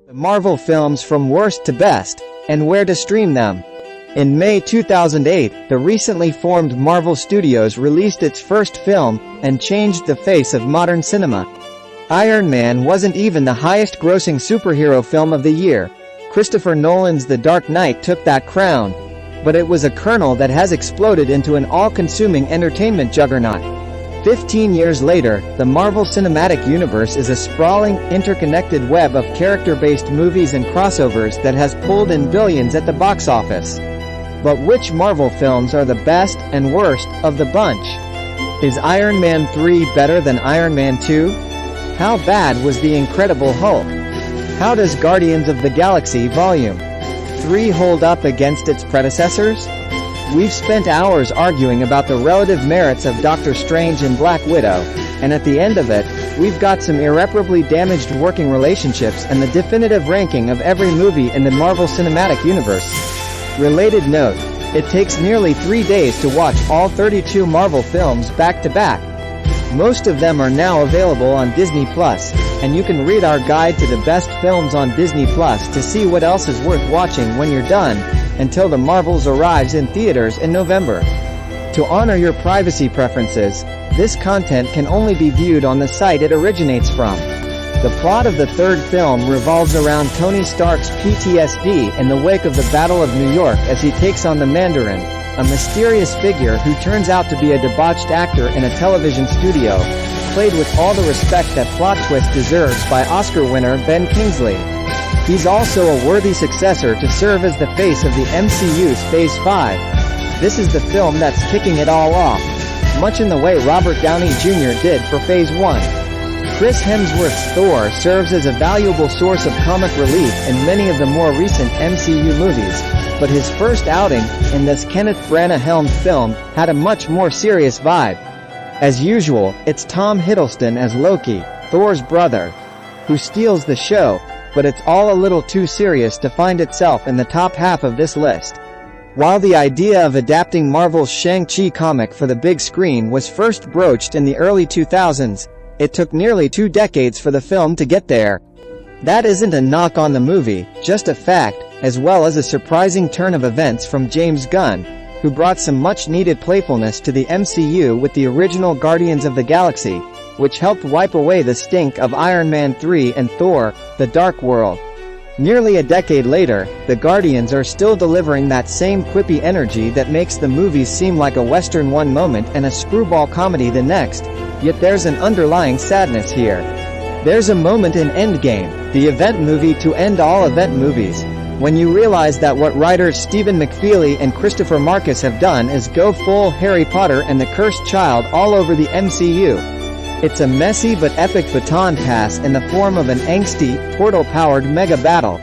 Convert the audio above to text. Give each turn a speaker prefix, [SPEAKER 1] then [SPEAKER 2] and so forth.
[SPEAKER 1] The Marvel films from worst to best, and where to stream them. In May 2008, the recently formed Marvel Studios released its first film, and changed the face of modern cinema. Iron Man wasn't even the highest-grossing superhero film of the year. Christopher Nolan's The Dark Knight took that crown. But it was a kernel that has exploded into an all-consuming entertainment juggernaut. 15 years later, the Marvel Cinematic Universe is a sprawling, interconnected web of character-based movies and crossovers that has pulled in billions at the box office. But which Marvel films are the best and worst of the bunch? Is Iron Man 3 better than Iron Man 2? How bad was The Incredible Hulk? How does Guardians of the Galaxy Volume 3 hold up against its predecessors? We've spent hours arguing about the relative merits of Doctor Strange and Black Widow, and at the end of it, we've got some irreparably damaged working relationships and the definitive ranking of every movie in the Marvel Cinematic Universe. Related note, it takes nearly 3 days to watch all 32 Marvel films back to back. Most of them are now available on Disney+, and you can read our guide to the best films on Disney+ to see what else is worth watching when you're done, until The Marvels arrives in theaters in November. To honor your privacy preferences, this content can only be viewed on the site it originates from. The plot of the third film revolves around Tony Stark's PTSD in the wake of the Battle of New York as he takes on the Mandarin, a mysterious figure who turns out to be a debauched actor in a television studio, played with all the respect that plot twist deserves by Oscar winner Ben Kingsley. He's also a worthy successor to serve as the face of the MCU's Phase 5. This is the film that's kicking it all off, much in the way Robert Downey Jr. did for Phase 1. Chris Hemsworth's Thor serves as a valuable source of comic relief in many of the more recent MCU movies, but his first outing, in this Kenneth Branagh-helmed film, had a much more serious vibe. As usual, it's Tom Hiddleston as Loki, Thor's brother, who steals the show, but it's all a little too serious to find itself in the top half of this list. While the idea of adapting Marvel's Shang-Chi comic for the big screen was first broached in the early 2000s, it took nearly 2 decades for the film to get there. That isn't a knock on the movie, just a fact, as well as a surprising turn of events from James Gunn, who brought some much-needed playfulness to the MCU with the original Guardians of the Galaxy, which helped wipe away the stink of Iron Man 3 and Thor: The Dark World. Nearly a decade later, the Guardians are still delivering that same quippy energy that makes the movies seem like a Western one moment and a screwball comedy the next, yet there's an underlying sadness here. There's a moment in Endgame, the event movie to end all event movies, when you realize that what writers Stephen McFeely and Christopher Marcus have done is go full Harry Potter and the Cursed Child all over the MCU. It's a messy but epic baton pass in the form of an angsty, portal-powered mega battle.